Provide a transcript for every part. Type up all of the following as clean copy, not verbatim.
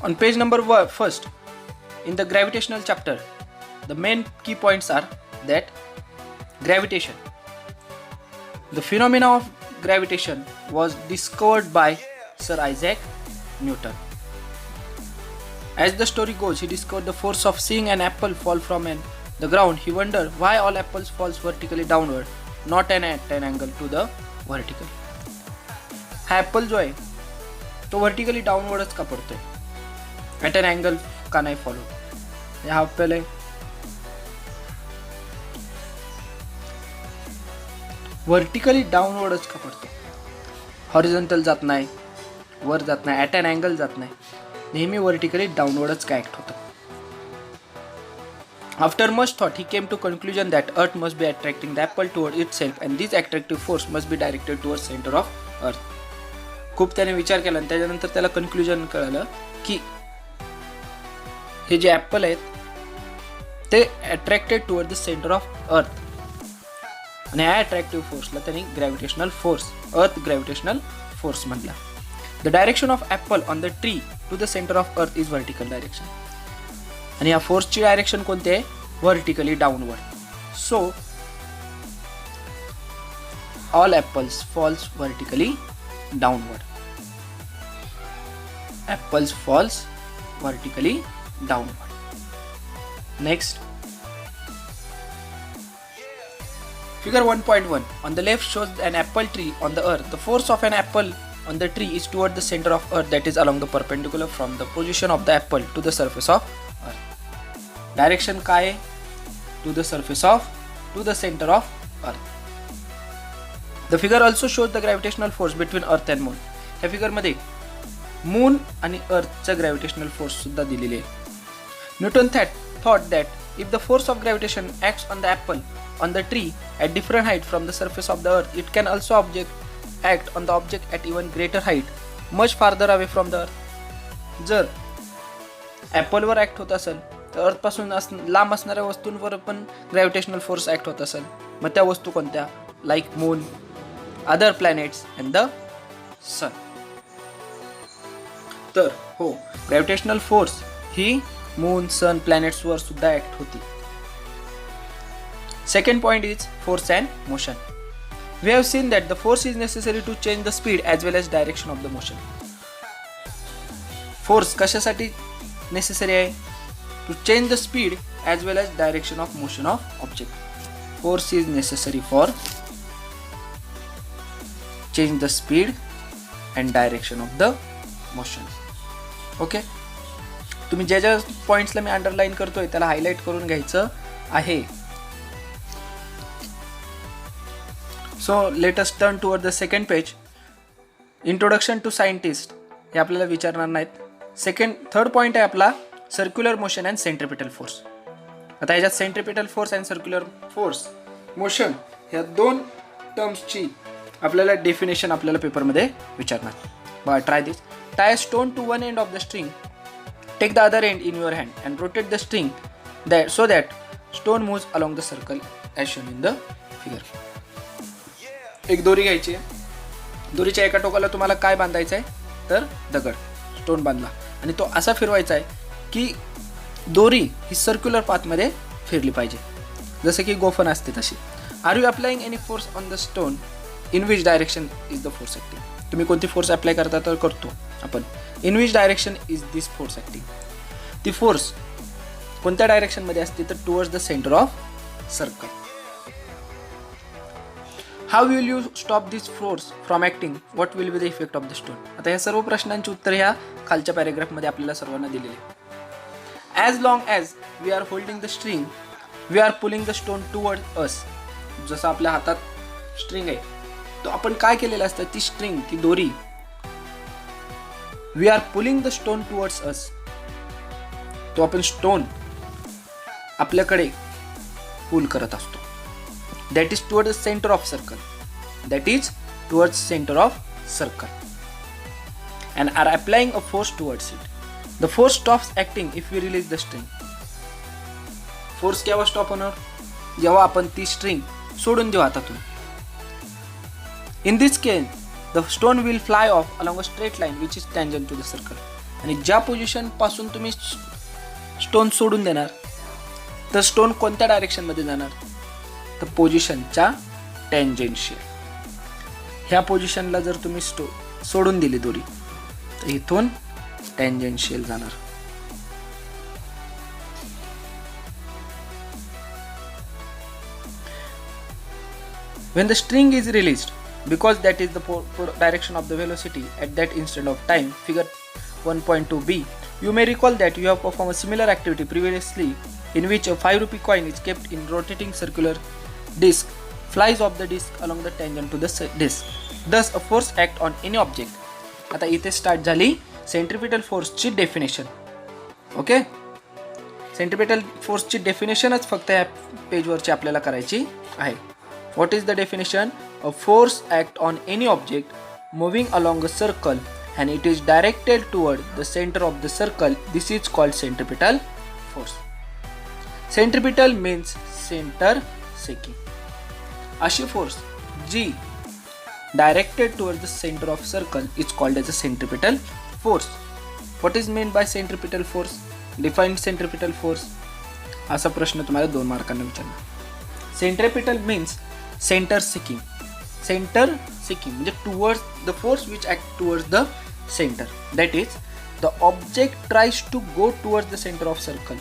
On page number first, in the gravitational chapter, the main key points are that gravitation. The phenomena of gravitation was discovered by Sir Isaac Newton. As the story goes, he discovered the force of seeing an apple fall from the ground. He wondered why all apples falls vertically downward, not at an angle to the vertical. हा Apple जो आहे तो vertically डाऊनवर्डच का पडतोय, at N angle का नाही follow. हा Apple आहे वर्टिकली डाऊनवर्डच का पडतो, हॉरिझॉन्टल जात नाही, वर जात नाही, ॲट एन अँगल जात नाही, नेहमी वर्टिकली डाऊनवर्डच का ॲक्ट होतं. After much thought, he came to conclusion that Earth must be attracting the apple toward itself, and this attractive force must be directed towards center of Earth. खूप त्याने विचार केला आणि त्याच्यानंतर त्याला कन्क्लुजन कळलं की हे जे ॲपल आहेत ते attracted toward the centre of earth, आणि ह्या अट्रॅक्टिव्ह फोर्सला त्यांनी gravitational force, earth gravitational force म्हटला. The direction of apple on the tree to the centre of earth is vertical direction. आणि या फोर्सची डायरेक्शन कोणती आहे? Vertically downward. So all apples falls vertically downward. Apples falls vertically downward. Next, figure 1.1 on the left shows an apple tree on the earth. The force of an apple on the tree is toward the center of earth, that is along the perpendicular from the position of the apple to the surface of earth. Direction काय आहे? To the surface of, to the center of earth. The figure also shows the gravitational force between earth and moon. ह्या figure मध्ये moon आणि अर्थचा gravitational force सुद्धा दिलेली आहे. Newton thought that if the force of gravitation acts on the apple on the tree at different height from the surface of the earth, it can also act on the object at even greater height, much farther away from the earth. जर Apple वर act होत असेल तर अर्थ पासून लांब असणाऱ्या वस्तूंवर पण ग्रॅव्हिटेशनल फोर्स ऍक्ट होत असेल. मग त्या वस्तू कोणत्या? Like moon, other planets and the sun. तर हो, ग्रॅव्हिटेशनल फोर्स ही मून, सन, प्लॅनेट्सवर सुद्धा ऍक्ट होती. Second point is force and motion. We have seen that the force is necessary to change the speed as well as direction of the motion. Force कशासाठी necessary आहे? To change the speed as well as direction of motion of object. Force is necessary for change the speed and direction of the motion. Okay? तुम्ही ज्या पॉइंट्सला मी underline करतोय त्याला highlight करून घ्यायचं आहे. So let us turn toward the second page. Introduction to scientist हे आपल्याला विचारणार नाहीत. थर्ड पॉइंट आहे आपला circular motion and centripetal force. आता याच्यात centripetal force and circular force motion ह्या दोन टर्म्सची आपल्याला डेफिनेशन आपल्याला पेपरमध्ये विचारणार. बघा, try this. Tie stone to one end of the string, take the other end in your hand and rotate the string so that stone moves along the circle as shown in the figure. एक दोरी घ्यायची आहे. दोरीच्या एका टोकाला तुम्हाला काय बांधायचं आहे? तर दगड, स्टोन बांधला आणि तो असा फिरवायचा आहे की दोरी ही सर्क्युलर पाथमध्ये फिरली पाहिजे, जसं की गोफन असते तशी. Are you applying any force on the stone? In which direction is the force acting? तुम्ही कोणती फोर्स अप्लाय करता तर करतो आपण. In which direction is this force acting? ती फोर्स कोणत्या डायरेक्शनमध्ये असते? तर towards the centre of circle. How will you stop this force from acting? What will be the effect of the stone? आता या सर्व प्रश्नांची उत्तर ह्या खालच्या पॅरेग्राफमध्ये आपल्याला सर्वांना दिलेली आहे. As long as we are holding the string we are pulling the stone toward us. जसं आपल्या हातात स्ट्रिंग आहे तो आपण काय केलेलं असतं? ती स्ट्रिंग, ती दोरी, we are pulling the stone towards us. तो आपण स्टोन आपल्याकडे पुल करत असतो. That is toward the centre of circle. That is towards centre of circle and are applying a force towards it. The force stops acting if we release the string. Force केव्हा stop होणार? जेव्हा आपण ती string सोडून देऊ हातातून. In this case the stone will fly off along a straight line which is tangent to the circle. आणि ज्या पोझिशन पासून तुम्ही स्टोन सोडून देणार तर स्टोन कोणत्या डायरेक्शनमध्ये जाणार, तर पोझिशनच्या टँजेन्शियल. ह्या पोझिशनला जर तुम्ही सोडून दिली दोरी तर इथून टँजेन्शियल जाणार. When the string is released, because that is the direction of the velocity at that instant of time, figure 1.2b, you may recall that you have performed a similar activity previously in which a 5 rupee coin is kept in rotating circular disc, flies off the disc along the tangent to the disc. Thus, a force act on any object. आता इथे start झाली centripetal फोर्सची definition. Okay, centripetal फोर्सची डेफिनेशनच फक्त या पेजवरची आपल्याला करायची आहे. What is the definition? A force act on any object moving along a circle and it is directed toward the center of the circle. This is called centripetal force. Centripetal means center seeking. अशी force G directed towards the center of circle is called as a centripetal force. What is meant by centripetal force? Define centripetal force. असा प्रश्न तुम्हाला 2 मार्कांना विचारणार. Centripetal means center seeking. Center seeking म्हणजे towards the force which act towards the center. That is, the object tries to go towards the center of circle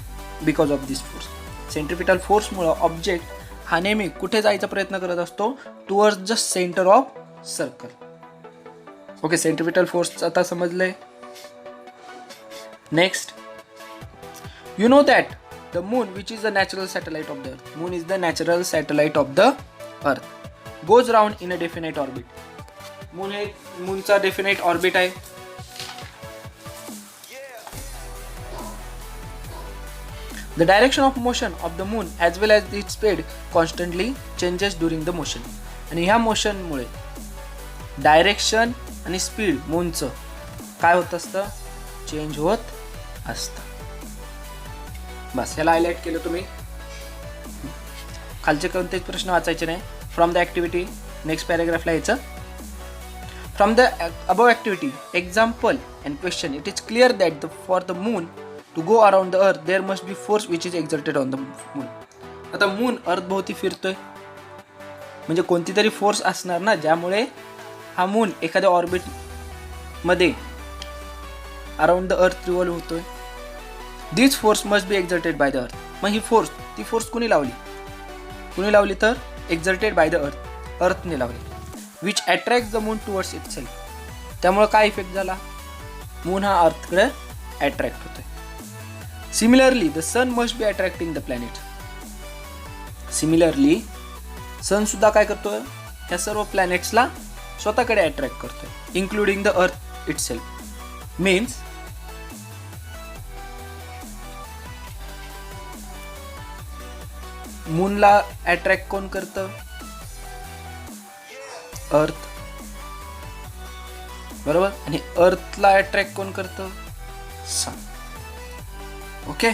because of this force. Centripetal force मुळे object हा नेहमी कुठे जायचा प्रयत्न करत असतो, towards the centre of circle. Okay, centripetal force आता समजलंय. Next, you know that the moon, which is the natural satellite of the earth, moon is the natural satellite of the earth, goes round in a definite orbit. मूनचा definite orbit आहे. The direction of motion of the moon as well as its speed constantly changes during the motion. आणि ह्या motion मुळे direction आणि speed मूनचं काय होत असतं, change होत असतं. बस याला हायलाइट केलं तुम्ही. खालचे कोणतेच प्रश्न वाचायचे नाही. फ्रॉम द ॲक्टिव्हिटी नेक्स्ट पॅराग्राफला यायचं. From the above activity example and question it is clear that for the moon to go around the earth there must be force which is exerted on the moon. आता moon earth भोवती फिरतोय म्हणजे कोणती तरी force असणार ना, ज्यामुळे हा मून एखाद्या ऑर्बिट मध्ये अराउंड द अर्थ रिव्हॉल्व होतोय. This force must be exerted by the earth. मग ही फोर्स, ती फोर्स कुणी लावली तर एक्झर्टेड बाय द अर्थ, अर्थने लावली. Which attract the moon towards itself. त्यामुळे काय इफेक्ट झाला, मून हा अर्थकडे अट्रॅक्ट होतोय. Similarly the sun must be attracting the planet. Similarly sun सुद्धा काय करतोय, ह्या सर्व प्लॅनेट्सला स्वतःकडे अट्रॅक्ट करतोय, including the earth itself. Means मूनला अट्रॅक्ट कोण करतं, अर्थ, बरोबर. आणि अर्थला अट्रॅक्ट कोण करतं, sun. Okay,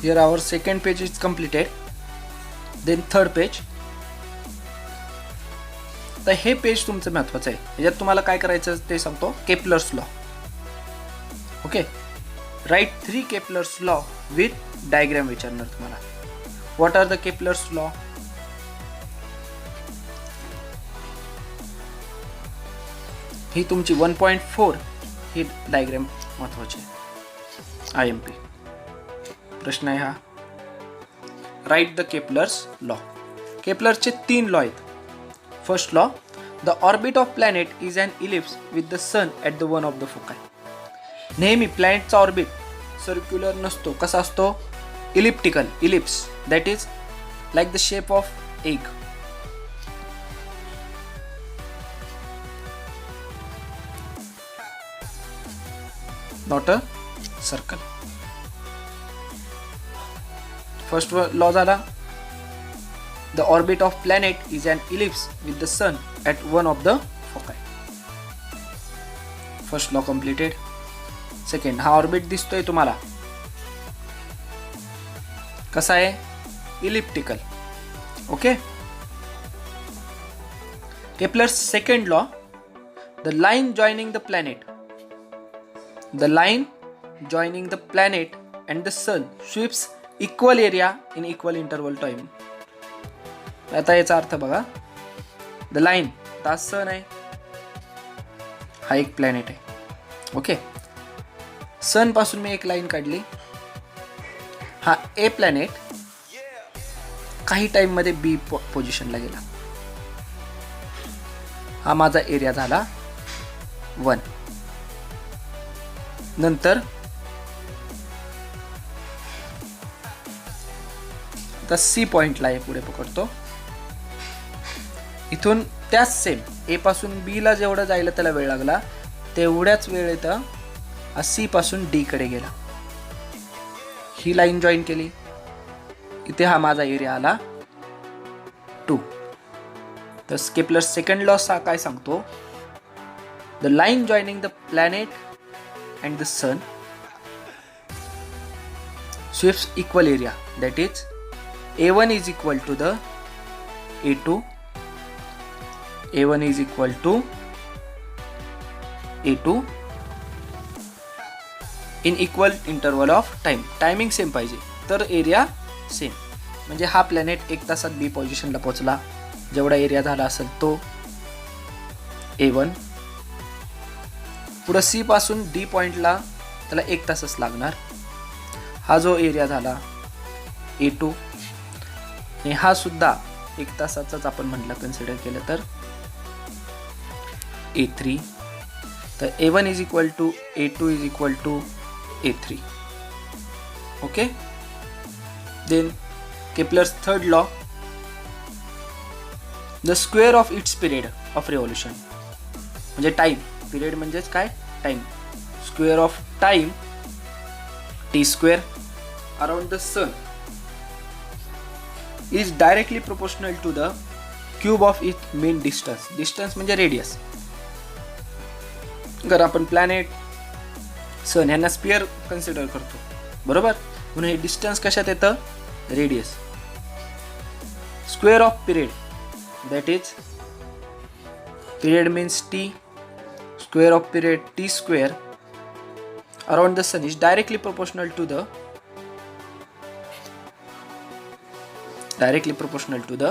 here our second page is completed. Then third page. तर हे पेज तुमचं महत्वाचं आहे. याच्यात तुम्हाला काय करायचं ते सांगतो. Kepler's law. Okay, write 3 Kepler's law with diagram विचारणार तुम्हाला. What are the Kepler's law. ही तुमची 1.4 ही डायग्राम महत्वाची आहे. IMP प्रश्न आहे हा. Write the Kepler's law. केपलरचे 3 लॉ आहेत. First law, the orbit of planet is an ellipse with the sun at the one of the foci. नेहमी प्लॅनेटचा ऑर्बिट सर्क्युलर नसतो. कसा असतो, elliptical, ellipse, that is like the shape of egg. Not a circle. First law झाला, the orbit of planet is an ellipse with the sun at one of the foci. First law completed. Second, हा orbit दिसतोय तुम्हाला कसा आहे, elliptical. Okay. Kepler's second law, the line joining the planet and the sun sweeps equal area in equal interval time. आता याचा अर्थ बघा. The line, हा सन आहे, हा एक प्लॅनेट आहे. ओके, सन पासून मी एक लाईन काढली. हा ए प्लॅनेट काही टाइम मध्ये बी पोझिशनला गेला. हा माझा एरिया झाला 1. नंतर आता सी पॉइंटला पुढे पकडतो. इथून त्याच सेम ए पासून बी ला जेवढं जायला त्याला वेळ लागला तेवढ्याच वेळेत हा सी पासून डी कडे गेला. ही लाईन जॉईन केली. इथे हा माझा एरिया आला 2. तर केपलर्स सेकंड लॉ काय सांगतो? The line joining the planet and the sun sweeps equal area, that is A1 is equal to the A2, A1 is equal to A2 in equal interval of time. Timing same पाहिजे तर area same. म्हणजे हा planet 1 तासात बी पोझिशनला पोहोचला. जेवढा area झाला असेल तो A1. पुढे सी पासून डी पॉइंटला त्याला 1 तासच लागणार. हा जो एरिया झाला A2 आणि हा सुद्धा 1 तासाचाच आपण म्हटलं कन्सिडर केलं तर A3. तर A1 is equal to A2 is equal to A3. Okay, then Kepler's third law, the square of its period of revolution. म्हणजे टाइम, पिरियड म्हणजेच काय? Time. Square of time T square around the sun is directly proportional to the cube of its mean distance. Distance म्हणजे radius. जर आपण planet, सन यांना sphere consider करतो, बरोबर, म्हणून हे डिस्टन्स कशात येतं? Radius. Square of period, that is period means T, square of period T square around the sun is directly proportional to the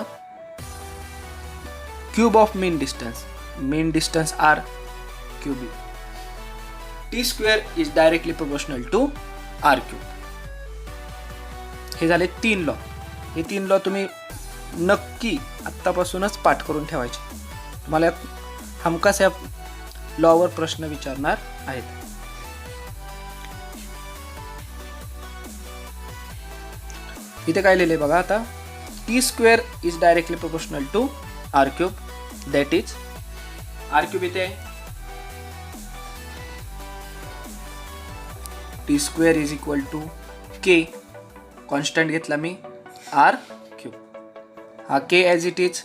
cube of mean distance. Mean distance r cube. T square is directly proportional to r cube. हे झाले 3 law. हे 3 law तुम्ही नक्की आत्तापासूनच पाठ करून ठेवायचे. तुम्हाला हमखास या लॉवर प्रश्न विचारणार आहेत. इथे काय लिहिले बघा आता. T square is directly proportional to r cube, that is r cube इथे T square is equal to K, constant घेतला मी, r cube. हा K as it is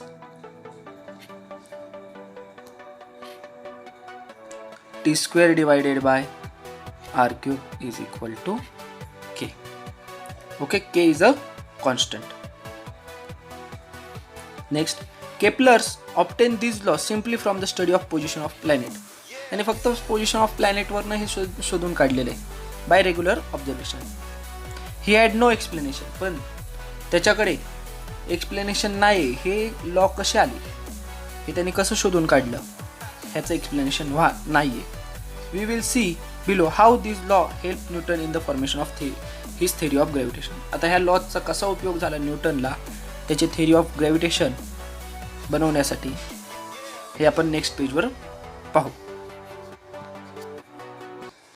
T square divided by r cube is equal to K. Okay, K is a constant. Next, Kepler's obtained this law simply from the study of position of planet. आणि फक्त position of प्लॅनेटवरनं हे शोधून काढलेले by regular observation. He had no explanation. पण त्याच्याकडे explanation नाही. हे law कसे आले, हे त्यांनी कसं शोधून काढलं, ह्याचं एक्सप्लेनेशन नाही आहे. We will see below how this law help Newton in the formation of his theory of gravitation. आता ह्या लॉचा कसा उपयोग झाला न्यूटनला त्याची थेरी ऑफ ग्रॅव्हिटेशन बनवण्यासाठी, हे आपण नेक्स्ट पेजवर पाहू.